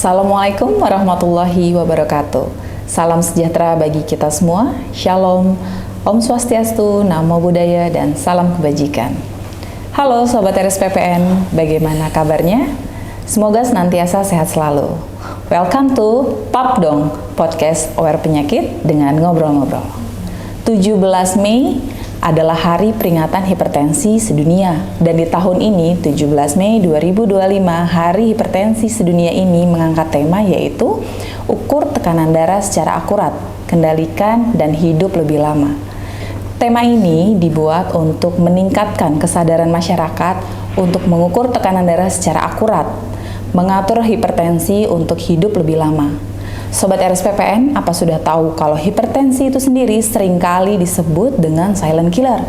Assalamualaikum warahmatullahi wabarakatuh. Salam sejahtera bagi kita semua. Shalom, Om Swastiastu, Namo Buddhaya, dan salam kebajikan. Halo Sobat RSPPN, bagaimana kabarnya? Semoga senantiasa sehat selalu. Welcome to PAP Dong, Podcast Aware Penyakit dengan Ngobrol-Ngobrol. 17 Mei adalah hari peringatan hipertensi sedunia, dan di tahun ini 17 Mei 2025 hari hipertensi sedunia ini mengangkat tema yaitu ukur tekanan darah secara akurat, kendalikan dan hidup lebih lama. Tema ini dibuat untuk meningkatkan kesadaran masyarakat untuk mengukur tekanan darah secara akurat, mengatur hipertensi untuk hidup lebih lama. Sobat RSPPN, apa sudah tahu kalau hipertensi itu sendiri seringkali disebut dengan silent killer?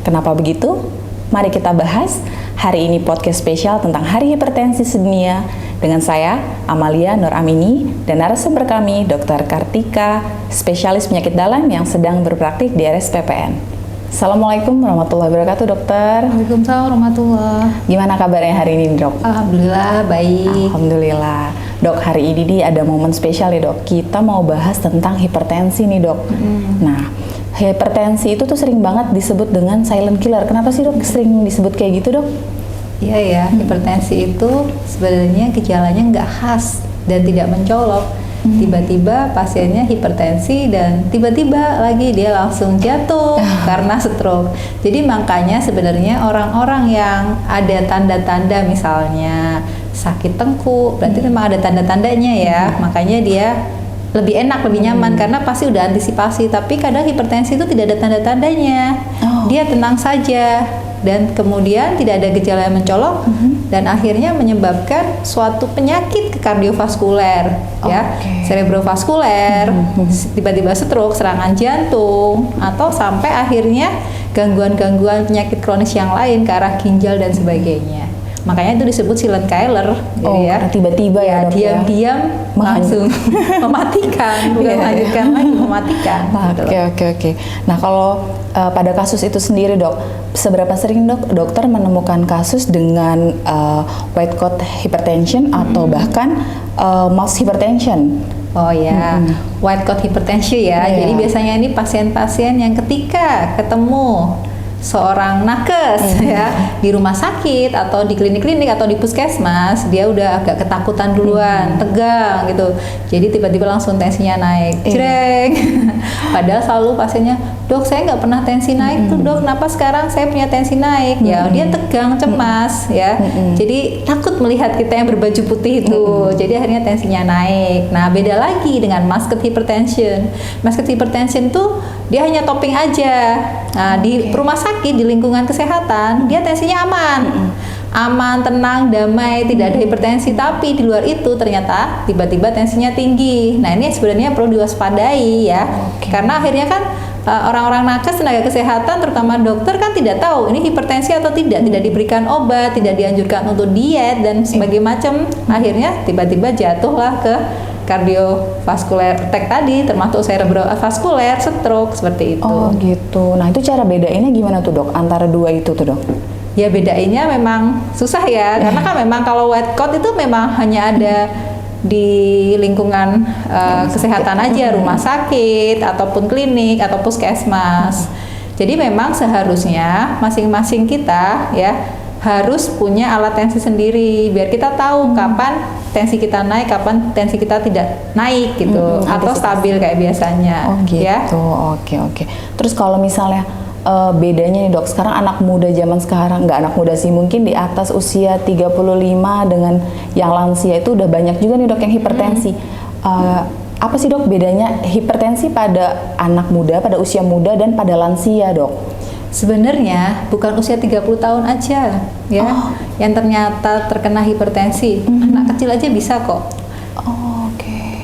Kenapa begitu? Mari kita bahas. Hari ini podcast spesial tentang Hari Hipertensi Sedunia dengan saya, Amalia Nur Amini, dan narasumber kami, Dr. Kartika, spesialis penyakit dalam yang sedang berpraktik di RSPPN. Assalamualaikum warahmatullahi wabarakatuh, dokter. Waalaikumsalam warahmatullahi. Gimana kabarnya hari ini, dok? Alhamdulillah, baik. Alhamdulillah. Dok, hari ini ada momen spesial ya, dok. Kita mau bahas tentang hipertensi nih, dok. Nah, hipertensi itu tuh sering banget disebut dengan silent killer. Kenapa sih, dok, sering disebut kayak gitu, dok? Iya ya, hipertensi itu sebenarnya gejalanya nggak khas dan tidak mencolok. Tiba-tiba pasiennya hipertensi dan tiba-tiba lagi dia langsung jatuh karena stroke. Jadi makanya sebenarnya orang-orang yang ada tanda-tanda misalnya sakit tengkuk, berarti memang ada tanda-tandanya ya. Makanya dia lebih enak, lebih nyaman karena pasti udah antisipasi. Tapi kadang hipertensi itu tidak ada tanda-tandanya. Dia tenang saja dan kemudian tidak ada gejala yang mencolok dan akhirnya menyebabkan suatu penyakit kardiovaskuler ya, cerebrovaskuler, tiba-tiba stroke, serangan jantung, atau sampai akhirnya gangguan-gangguan penyakit kronis yang lain ke arah ginjal dan sebagainya. Makanya itu disebut silent killer. Jadi ya tiba-tiba ya, dok, diam-diam langsung mematikan, bukan melanjutkan lagi, mematikan. Oke. Nah, kalau pada kasus itu sendiri, dok, seberapa sering dokter menemukan kasus dengan white coat hypertension atau bahkan mouse hypertension? Oh ya, white coat hypertension ya. Jadi biasanya ini pasien-pasien yang ketika ketemu seorang nakes ya di rumah sakit atau di klinik-klinik atau di puskesmas, dia udah agak ketakutan duluan, tegang gitu. Jadi tiba-tiba langsung tensinya naik, jreng. Padahal selalu pasiennya, dok saya nggak pernah tensi naik tuh dok, kenapa sekarang saya punya tensi naik? Ya dia tegang, cemas ya. Jadi takut melihat kita yang berbaju putih itu. Jadi akhirnya tensinya naik. Nah beda lagi dengan masked hypertension. Masked hypertension tuh dia hanya topping aja. Nah di rumah sakit, di lingkungan kesehatan, dia tensinya aman, tenang, damai, tidak ada hipertensi. Tapi di luar itu ternyata tiba-tiba tensinya tinggi. Nah ini sebenarnya perlu diwaspadai ya, karena akhirnya kan orang-orang nakes, tenaga kesehatan, terutama dokter kan tidak tahu ini hipertensi atau tidak diberikan obat, tidak dianjurkan untuk diet dan sebagainya macam. Akhirnya tiba-tiba jatuhlah ke kardiovaskuler attack tadi, termasuk cerebrovaskuler, stroke, seperti itu. Oh gitu. Nah itu cara bedainnya gimana tuh, dok, antara dua itu tuh, dok? Ya bedainnya memang susah ya, karena kan memang kalau white coat itu memang hanya ada di lingkungan kesehatan aja, rumah sakit ataupun klinik atau puskesmas. Jadi memang seharusnya masing-masing kita ya harus punya alat tensi sendiri biar kita tahu kapan tensi kita naik, kapan tensi kita tidak naik gitu, atau stabil kayak biasanya. Oh gitu. Ya? Oke. Terus kalau misalnya bedanya nih, dok, sekarang anak muda zaman sekarang, nggak anak muda sih, mungkin di atas usia 35 dengan yang lansia itu udah banyak juga nih, dok, yang hipertensi. Apa sih, dok, bedanya hipertensi pada anak muda, pada usia muda dan pada lansia, dok? Sebenarnya bukan usia 30 tahun aja ya yang ternyata terkena hipertensi. Anak kecil aja bisa kok.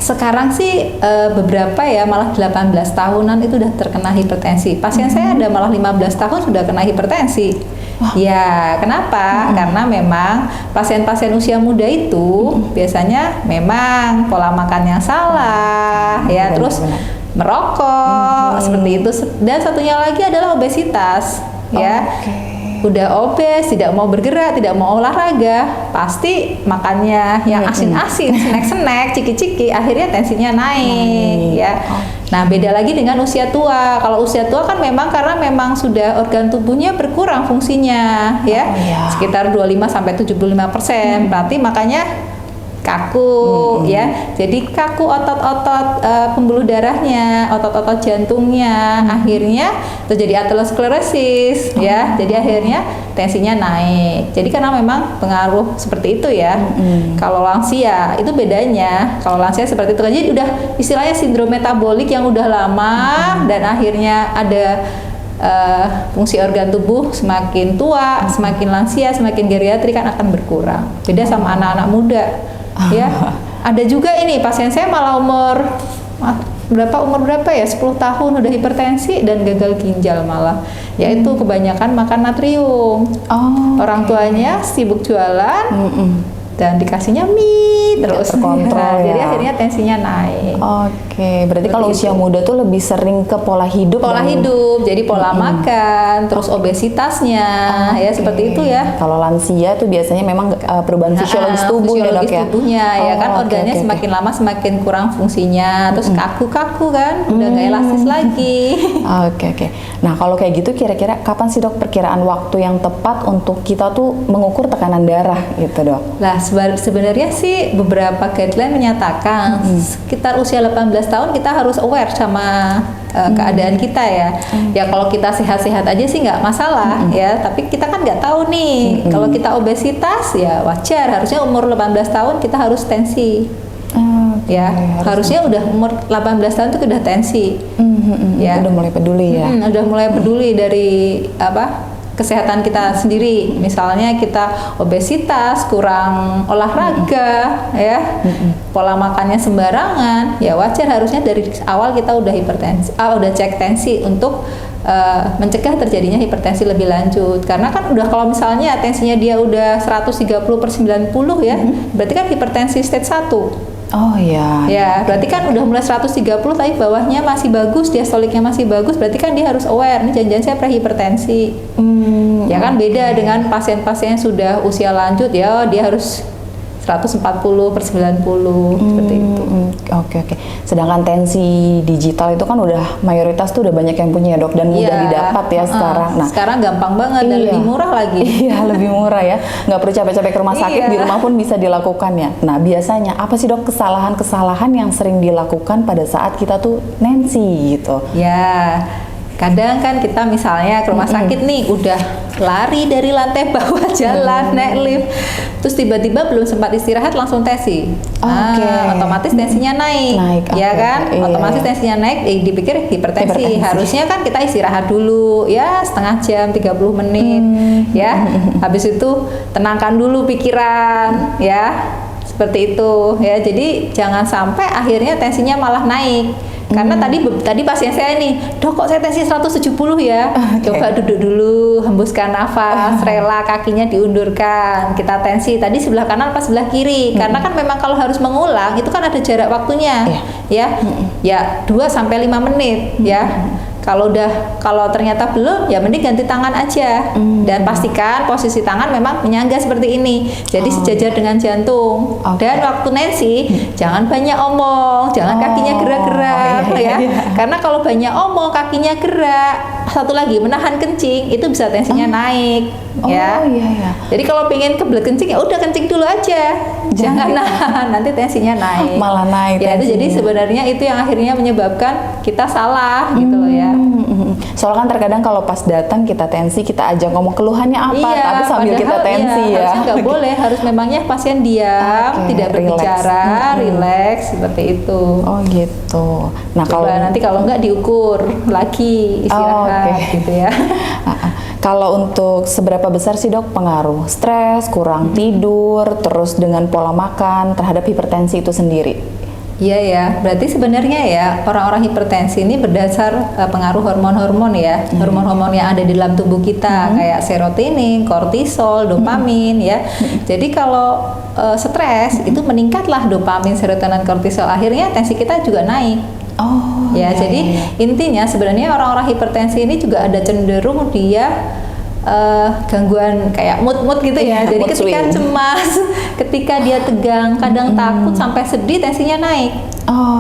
Sekarang sih beberapa ya malah 18 tahunan itu udah terkena hipertensi. Pasien saya ada malah 15 tahun sudah kena hipertensi. Ya, kenapa? Karena memang pasien-pasien usia muda itu biasanya memang pola makan yang salah, ya, terus merokok seperti itu, dan satunya lagi adalah obesitas, ya. udah obes, tidak mau bergerak, tidak mau olahraga, pasti makannya yang asin-asin, snack-snack, ciki-ciki, akhirnya tensinya naik ya. Nah, beda lagi dengan usia tua. Kalau usia tua kan memang karena memang sudah organ tubuhnya berkurang fungsinya ya. Sekitar 25 sampai 75%. Berarti makanya kaku ya. Jadi kaku otot-otot pembuluh darahnya, otot-otot jantungnya, akhirnya terjadi aterosklerosis ya. Jadi akhirnya tensinya naik. Jadi karena memang pengaruh seperti itu ya. Kalau lansia itu bedanya. Kalau lansia seperti itu, jadi udah istilahnya sindrom metabolik yang udah lama dan akhirnya ada fungsi organ tubuh semakin tua, semakin lansia, semakin geriatrik kan akan berkurang. Beda sama anak-anak muda. Ya, ada juga ini pasien saya malah umur berapa ya, 10 tahun udah hipertensi dan gagal ginjal malah, yaitu kebanyakan makan natrium. Orang tuanya sibuk jualan dan dikasihnya mie terus terkontrol jadi akhirnya tensinya naik. Berarti kalau usia muda tuh lebih sering ke pola hidup. Jadi pola makan, terus obesitasnya ya seperti itu ya. Kalau lansia tuh biasanya memang perubahan fisiologis tubuh ya dok ya. Tubuhnya ya kan organnya semakin lama semakin kurang fungsinya, terus kaku-kaku kan, udah nggak elastis lagi. Nah kalau kayak gitu kira-kira kapan sih dok perkiraan waktu yang tepat untuk kita tuh mengukur tekanan darah gitu dok? Nah sebenarnya sih beberapa guideline menyatakan sekitar usia 18 tahun kita harus aware sama keadaan kita ya. Ya kalau kita sehat-sehat aja sih nggak masalah ya, tapi kita kan nggak tahu nih. Kalau kita obesitas ya wajar, harusnya umur 18 tahun kita harus tensi. Harusnya udah umur 18 tahun itu udah tensi. Ya. Udah mulai peduli ya. Udah mulai peduli dari kesehatan kita sendiri. Misalnya kita obesitas, kurang olahraga, ya, pola makannya sembarangan, ya wajar harusnya dari awal kita udah hipertensi, udah cek tensi untuk mencegah terjadinya hipertensi lebih lanjut. Karena kan udah kalau misalnya tensinya dia udah 130/90 ya, berarti kan hipertensi stage 1. Ya, berarti kan udah mulai 130 tapi bawahnya masih bagus, diastoliknya masih bagus, berarti kan dia harus aware nih jangan-jangan saya prehipertensi. Ya kan beda dengan pasien-pasien yang sudah usia lanjut ya, dia harus 140/90 seperti itu. Sedangkan tensi digital itu kan udah mayoritas tuh udah banyak yang punya ya dok, dan mudah didapat ya sekarang. Nah, sekarang gampang banget dan lebih murah lagi. Iya, lebih murah ya. Nggak perlu capek-capek ke rumah sakit, di rumah pun bisa dilakukan ya. Nah, biasanya apa sih dok kesalahan-kesalahan yang sering dilakukan pada saat kita tuh tensi gitu? Ya, kadang kan kita misalnya ke rumah sakit nih udah lari dari lantai bawah jalan naik lift, terus tiba-tiba belum sempat istirahat langsung tensi. Otomatis tensinya naik. Ya kan? Otomatis tensinya naik, dipikir hipertensi. Harusnya kan kita istirahat dulu ya setengah jam, 30 menit ya. Habis itu tenangkan dulu pikiran ya. Seperti itu ya. Jadi jangan sampai akhirnya tensinya malah naik. Karena tadi pasien saya nih, dok kok saya tensi 170 ya. Coba duduk dulu, hembuskan nafas, rela kakinya diundurkan. Kita tensi tadi sebelah kanan apa sebelah kiri. Karena kan memang kalau harus mengulang itu kan ada jarak waktunya. Ya 2-5 menit ya. Kalau ternyata belum, ya mending ganti tangan aja dan pastikan posisi tangan memang menyangga seperti ini, jadi sejajar dengan jantung. Dan waktu tensi jangan banyak omong, jangan kakinya gerak-gerak karena kalau banyak omong kakinya gerak, satu lagi menahan kencing itu bisa tensinya naik ya. Jadi kalau pengen kebelet kencing ya udah kencing dulu aja, jangan nahan, nanti tensinya naik, malah naik ya. Itu jadi sebenarnya itu yang akhirnya menyebabkan kita salah gitu loh ya. Soalnya kan terkadang kalau pas datang kita tensi, kita ajak ngomong keluhannya apa, tapi sambil kita tensi ya. Harusnya nggak boleh, harus memangnya pasien diam, tidak berbicara, rileks seperti itu. Gitu. Nah coba nanti kalau nggak diukur lagi istirahat gitu ya. Kalau untuk seberapa besar sih dok pengaruh stres, kurang tidur, terus dengan pola makan terhadap hipertensi itu sendiri? Iya ya, berarti sebenarnya ya orang-orang hipertensi ini berdasar pengaruh hormon-hormon ya, hormon-hormon yang ada di dalam tubuh kita kayak serotonin, kortisol, dopamin ya. Jadi kalau stres itu meningkatlah dopamin, serotonin, kortisol, akhirnya tensi kita juga naik. Jadi intinya sebenarnya orang-orang hipertensi ini juga ada cenderung dia gangguan kayak mood gitu ya. Jadi mood ketika swing. cemas, ketika dia tegang, kadang takut sampai sedih, tensinya naik.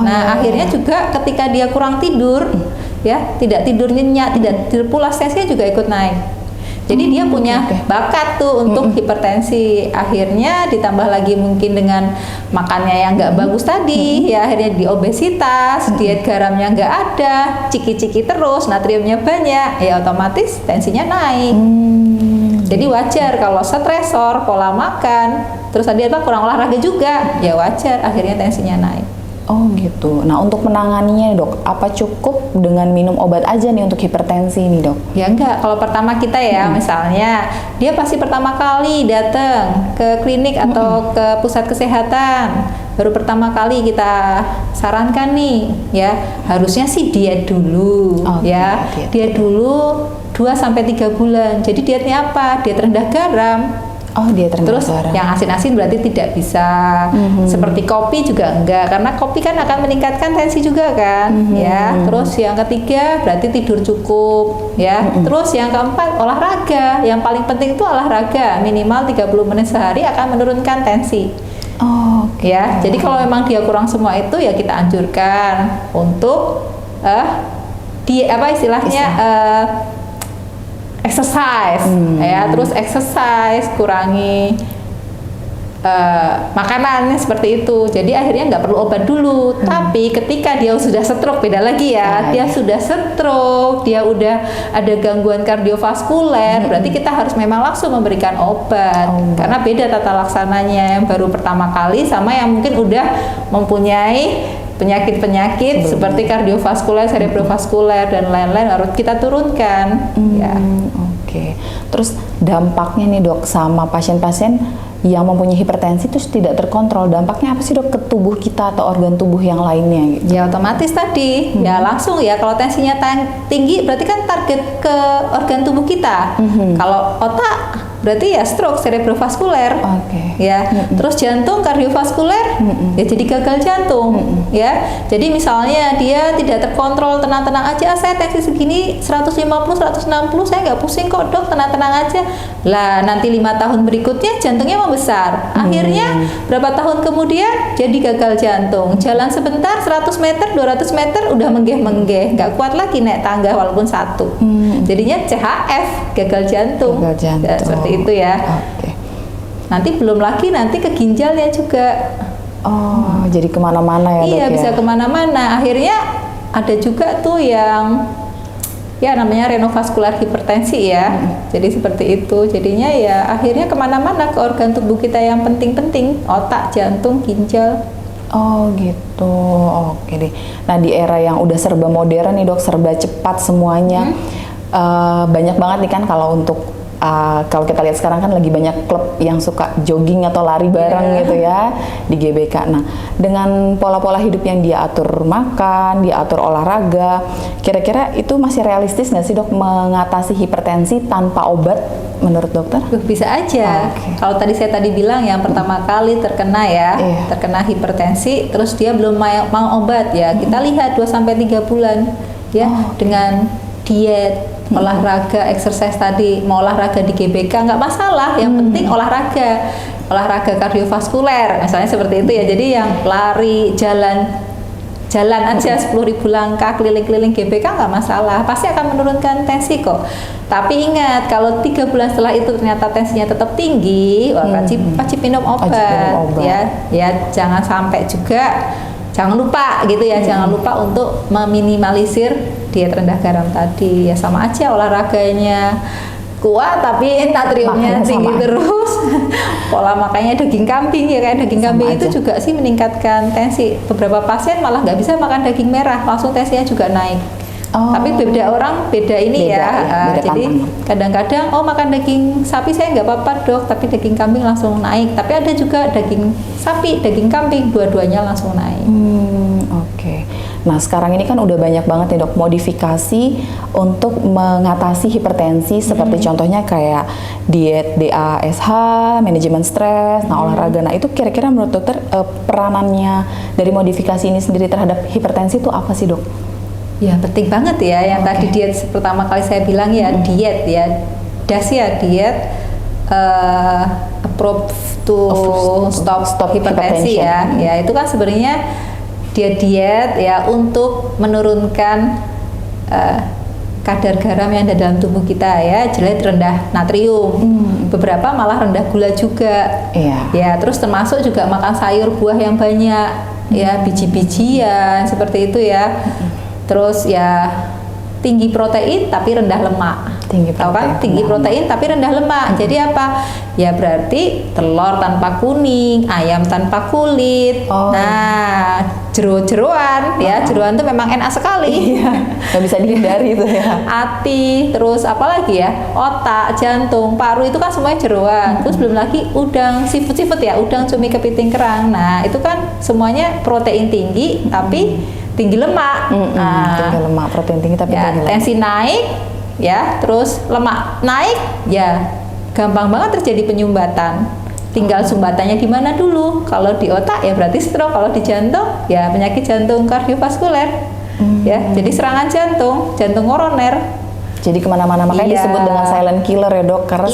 Nah, akhirnya juga ketika dia kurang tidur, ya, tidak tidur nyenyak, tidak tidur pulas, tensinya juga ikut naik. Jadi dia punya bakat tuh untuk hipertensi. Akhirnya ditambah lagi mungkin dengan makannya yang nggak bagus tadi, ya akhirnya di obesitas, diet garamnya nggak ada, ciki-ciki terus, natriumnya banyak, ya otomatis tensinya naik. Jadi wajar kalau stresor, pola makan, terus tadi kurang olahraga juga, ya wajar akhirnya tensinya naik. Oh gitu. Nah untuk menanganinya dok, apa cukup dengan minum obat aja nih untuk hipertensi nih dok? Ya enggak, kalau pertama kita ya misalnya dia pasti pertama kali datang ke klinik atau ke pusat kesehatan, baru pertama kali kita sarankan nih ya harusnya sih diet dulu ya, diet dulu 2-3 bulan. Jadi dietnya apa? Diet rendah garam. Diet rendah Terus garam. yang asin-asin berarti tidak bisa. Seperti kopi juga enggak, karena kopi kan akan meningkatkan tensi juga kan, ya. Terus yang ketiga berarti tidur cukup, ya. Terus yang keempat olahraga. Yang paling penting itu olahraga, minimal 30 menit sehari akan menurunkan tensi. Ya. Jadi kalau memang dia kurang semua itu ya kita anjurkan untuk exercise, ya, terus exercise, kurangi makanannya seperti itu. Jadi akhirnya nggak perlu obat dulu. Tapi ketika dia sudah stroke, beda lagi ya. Dia sudah stroke, dia udah ada gangguan kardiovaskuler, berarti kita harus memang langsung memberikan obat. Karena beda tata laksananya yang baru pertama kali sama yang mungkin udah mempunyai penyakit-penyakit seperti kardiovaskuler, cerebrovaskuler dan lain-lain harus kita turunkan. Ya. Oke. Terus dampaknya nih dok sama pasien-pasien yang mempunyai hipertensi terus tidak terkontrol, dampaknya apa sih dok ke tubuh kita atau organ tubuh yang lainnya? Gitu? Ya otomatis tadi, ya langsung ya kalau tensinya tinggi berarti kan target ke organ tubuh kita. Kalau otak berarti ya stroke cerebrovaskuler, ya. Terus jantung kardiovaskuler, ya jadi gagal jantung, ya. Jadi misalnya dia tidak terkontrol, tenang-tenang aja, saya tensi segini 150, 160, saya nggak pusing kok dok, tenang-tenang aja. Lah nanti 5 tahun berikutnya jantungnya membesar, akhirnya berapa tahun kemudian jadi gagal jantung. Jalan sebentar 100 meter, 200 meter udah menggeh-menggeh, nggak kuat lagi naik tangga walaupun 1. Jadinya CHF, gagal jantung. Ya, seperti itu ya. Nanti belum lagi nanti ke ginjalnya juga. Jadi kemana-mana ya dok? Iya, bisa kemana-mana. Akhirnya ada juga tuh yang ya namanya renovaskular hipertensi ya. Jadi seperti itu. Jadinya ya akhirnya kemana-mana ke organ tubuh kita yang penting-penting, otak, jantung, ginjal. Gitu. Oke deh. Nah di era yang udah serba modern nih dok, serba cepat semuanya. Banyak banget nih kan kalau untuk kalau kita lihat sekarang kan lagi banyak klub yang suka jogging atau lari bareng gitu ya di GBK. Nah, dengan pola-pola hidup yang dia atur makan, dia atur olahraga, kira-kira itu masih realistis nggak sih dok mengatasi hipertensi tanpa obat menurut dokter? Bisa aja. Kalau tadi saya bilang yang pertama kali terkena terkena hipertensi, terus dia belum mau obat ya, kita lihat 2-3 bulan ya dengan diet, olahraga, exercise tadi, mau olahraga di GBK nggak masalah, yang penting olahraga kardiovaskuler, misalnya seperti itu ya. Jadi yang lari, jalan aja 10.000 langkah keliling-keliling GBK nggak masalah, pasti akan menurunkan tensi kok. Tapi ingat kalau 3 bulan setelah itu ternyata tensinya tetap tinggi, wajib minum obat. Ya jangan sampai juga. Jangan lupa gitu ya, jangan lupa untuk meminimalisir diet rendah garam tadi. Ya sama aja olahraganya kuat tapi natriumnya tinggi terus. Pola makannya daging kambing ya, kayak daging kambing itu juga sih meningkatkan tensi. Beberapa pasien malah nggak bisa makan daging merah, langsung tensinya juga naik. Tapi beda orang beda ini beda jadi kadang-kadang makan daging sapi saya nggak apa-apa dok, tapi daging kambing langsung naik. Tapi ada juga daging sapi, daging kambing, dua-duanya langsung naik. Nah sekarang ini kan udah banyak banget nih dok modifikasi untuk mengatasi hipertensi, seperti contohnya kayak diet DASH, manajemen stres, olahraga. Nah itu kira-kira menurut dokter peranannya dari modifikasi ini sendiri terhadap hipertensi itu apa sih dok? Ya penting banget ya, yang tadi diet pertama kali saya bilang ya diet ya. DAS ya, diet approved to stop hipertensi ya. Ya itu kan sebenarnya diet ya untuk menurunkan kadar garam yang ada dalam tubuh kita ya, jelas rendah natrium, beberapa malah rendah gula juga, ya terus termasuk juga makan sayur buah yang banyak, ya biji-bijian seperti itu ya, terus ya tinggi protein tapi rendah lemak. Tinggi protein tapi rendah lemak. Jadi apa? Ya berarti telur tanpa kuning, ayam tanpa kulit. Nah, jeroan ya, jeroan itu memang enak sekali. Nggak bisa dihindari itu ya. Hati, terus apa lagi ya? Otak, jantung, paru itu kan semuanya jeroan. Terus belum lagi udang, seafood ya, udang, cumi, kepiting, kerang. Nah, itu kan semuanya protein tinggi tapi tinggi lemak. Tinggi lemak, protein tinggi tapi ya, tinggi lemak. Tensi naik ya, terus lemak naik ya, gampang banget terjadi penyumbatan. Tinggal sumbatannya di mana dulu. Kalau di otak ya berarti stroke, kalau di jantung ya penyakit jantung kardiovaskuler. Ya, jadi serangan jantung koroner. Jadi kemana-mana, makanya disebut dengan silent killer ya dok, karena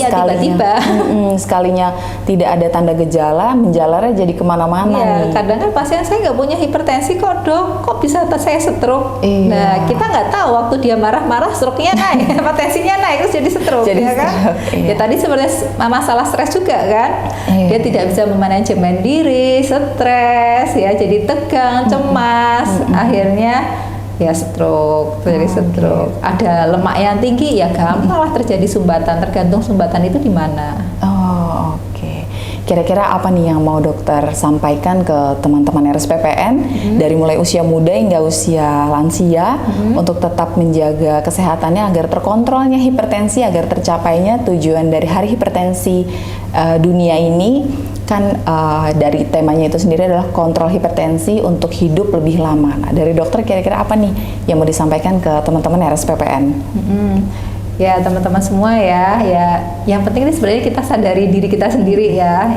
sekalinya tidak ada tanda gejala, menjalarnya jadi kemana-mana nih. Kadang kan pasien saya nggak punya hipertensi kok dok, kok bisa saya stroke? Nah kita nggak tahu waktu dia marah-marah stroke-nya naik, hipertensinya naik terus jadi stroke, ya kan? Ya tadi sebenarnya masalah stres juga kan, dia tidak bisa memanajemen diri, stres ya, jadi tegang, cemas, akhirnya ya stroke, terjadi stroke. Ada lemak yang tinggi ya gampang lah terjadi sumbatan, tergantung sumbatan itu di mana. Oke. Kira-kira apa nih yang mau dokter sampaikan ke teman-teman RSPPN dari mulai usia muda hingga usia lansia untuk tetap menjaga kesehatannya agar terkontrolnya hipertensi, agar tercapainya tujuan dari Hari Hipertensi Dunia ini? Kan dari temanya itu sendiri adalah kontrol hipertensi untuk hidup lebih lama. Nah, dari dokter kira-kira apa nih yang mau disampaikan ke teman-teman RSPPN? Ya teman-teman semua ya, yang penting ini sebenarnya kita sadari diri kita sendiri ya,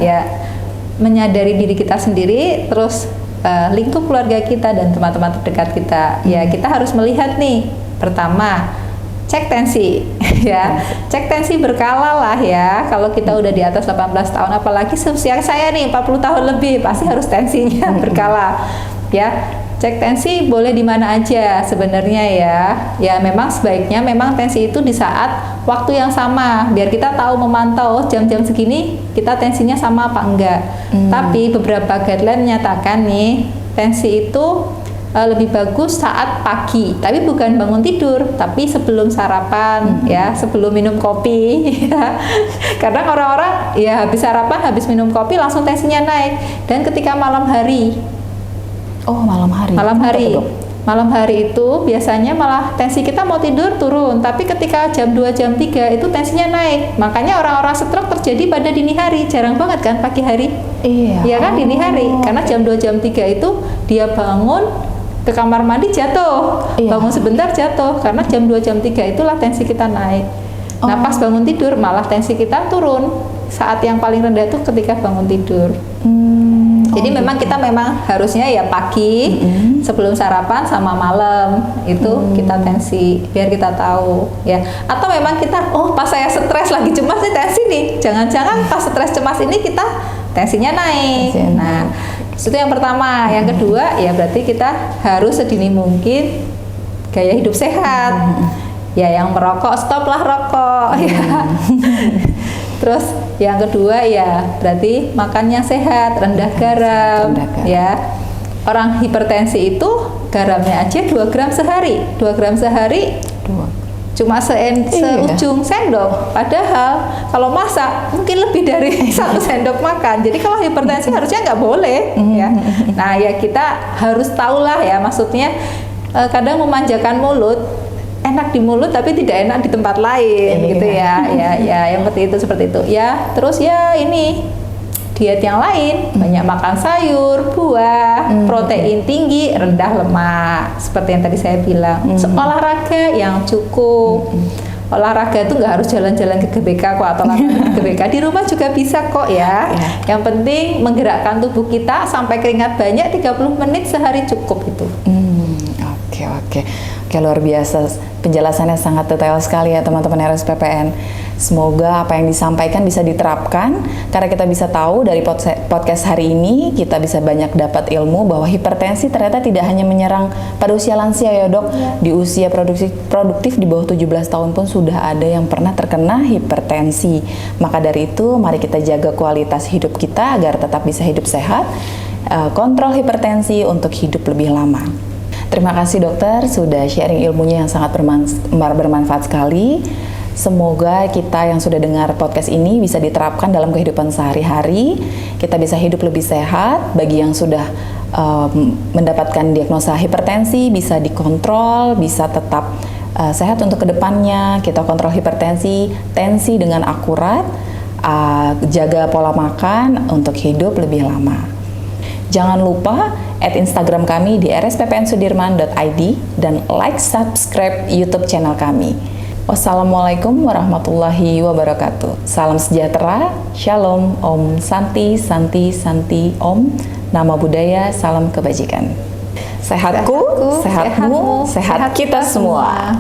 menyadari diri kita sendiri, terus lingkup keluarga kita dan teman-teman terdekat kita. Ya kita harus melihat nih, pertama cek tensi ya, cek tensi berkala lah ya. Kalau kita udah di atas 18 tahun, apalagi seusia saya nih 40 tahun lebih, pasti harus tensinya berkala ya. Cek tensi boleh di mana aja sebenarnya ya. Ya memang sebaiknya memang tensi itu di saat waktu yang sama, biar kita tahu memantau jam-jam segini kita tensinya sama apa enggak. Tapi beberapa guideline menyatakan nih tensi itu lebih bagus saat pagi, tapi bukan bangun tidur, tapi sebelum sarapan ya, sebelum minum kopi ya. Kadang orang-orang ya habis sarapan, habis minum kopi langsung tensinya naik. Dan ketika malam hari, malam hari itu biasanya malah tensi kita mau tidur turun, tapi ketika jam 2, jam 3 itu tensinya naik. Makanya orang-orang stroke terjadi pada dini hari, jarang banget kan pagi hari. Iya kan, dini hari, karena jam 2, jam 3 itu dia bangun ke kamar mandi jatuh, bangun sebentar jatuh, karena jam 2, jam 3 itulah tensi kita naik. Nah pas bangun tidur malah tensi kita turun. Saat yang paling rendah itu ketika bangun tidur. Jadi memang kita harusnya ya pagi sebelum sarapan sama malam itu kita tensi, biar kita tahu ya. Atau memang kita pas saya stres lagi cemas nih tensi nih, jangan-jangan pas stres cemas ini kita tensinya naik. Nah itu yang pertama. Yang kedua ya berarti kita harus sedini mungkin gaya hidup sehat. Ya yang merokok stoplah rokok ya. Terus yang kedua ya berarti makannya sehat, rendah garam. Ya. Orang hipertensi itu garamnya aja 2 gram sehari. 2 gram sehari cuma seujung sendok, padahal kalau masak mungkin lebih dari 1 sendok makan. Jadi kalau hipertensi harusnya nggak boleh ya. Nah ya kita harus tahulah ya, maksudnya kadang memanjakan mulut, enak di mulut tapi tidak enak di tempat lain gitu ya. Yang seperti itu ya. Terus ya ini diet yang lain, banyak makan sayur, buah, protein tinggi, rendah lemak, seperti yang tadi saya bilang. Olahraga yang cukup. Olahraga itu nggak harus jalan-jalan ke GBK kok, atau ke GBK, di rumah juga bisa kok ya. Yang penting menggerakkan tubuh kita sampai keringat banyak, 30 menit sehari cukup itu. Oke, luar biasa. Penjelasannya sangat detail sekali ya teman-teman RSPPN. Semoga apa yang disampaikan bisa diterapkan, karena kita bisa tahu dari podcast hari ini kita bisa banyak dapat ilmu bahwa hipertensi ternyata tidak hanya menyerang pada usia lansia ya dok. Di usia produktif di bawah 17 tahun pun sudah ada yang pernah terkena hipertensi. Maka dari itu mari kita jaga kualitas hidup kita agar tetap bisa hidup sehat, kontrol hipertensi untuk hidup lebih lama. Terima kasih dokter sudah sharing ilmunya yang sangat bermanfaat sekali. Semoga kita yang sudah dengar podcast ini bisa diterapkan dalam kehidupan sehari-hari. Kita bisa hidup lebih sehat. Bagi yang sudah mendapatkan diagnosa hipertensi bisa dikontrol, bisa tetap sehat untuk kedepannya. Kita kontrol hipertensi, tensi dengan akurat, jaga pola makan untuk hidup lebih lama. Jangan lupa add Instagram kami di rsppnsudirman.id dan like subscribe YouTube channel kami. Wassalamualaikum warahmatullahi wabarakatuh. Salam sejahtera, shalom, om, santi, santi, santi, om, nama budaya, salam kebajikan. Sehatku, sehatmu, sehat kita semua.